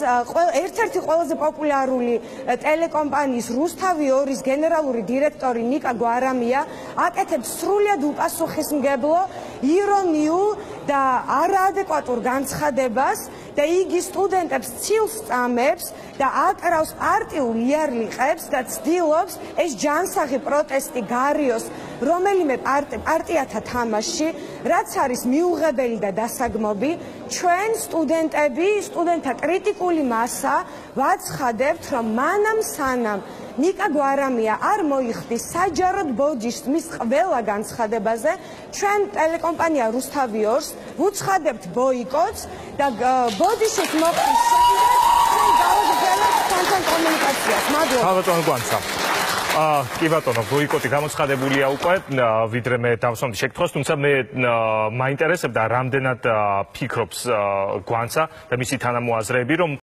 ერთ-ერთი ყველაზე პოპულარული ტელეკომპანიის რუსთავი 2-ის გენერალური დირექტორი ნიკა გვარამია აკეთებს სრულიად უპასუხისმგებლო, ირონიულ და არაადეკვატურ განცხადებას და იგი სტუდენტებს ცილს წამებს და აკრავს პარტიულ იარლიყებს და ცდილობს ეს ჯანსაღი პროტესტი გარიოს რომელიმე პარტიათა თამაში, რაც არის მიუღებელი და დასაგმობი. ჩვენ სტუდენტები, სტუდენტთა კრიტიკული მასა ვაცხადებთ, რომ მანამ სანამ ნიკა გვარამია არ მოიხდის საჯაროდ ბოჯის ყველა განცხადებაზე, ჩვენ ტელეკომპანია რუსთავი 2-ს ვუცხადებთ ბოიკოტს და ბოჯიშის მოხდის შემდეგ ჩვენ გავაგრძელებთ თქვენთან კომუნიკაციას. მადლობა. კი ბატონო, ბოიკოტი გამოცხადებულია უკვე, ვიდრე მე დავსვამდი შეკითხვას, თუმცა მე მაინტერესებდა რამდენად ფიქრობს გვანცა და მისი თანამოაზრეები, რომ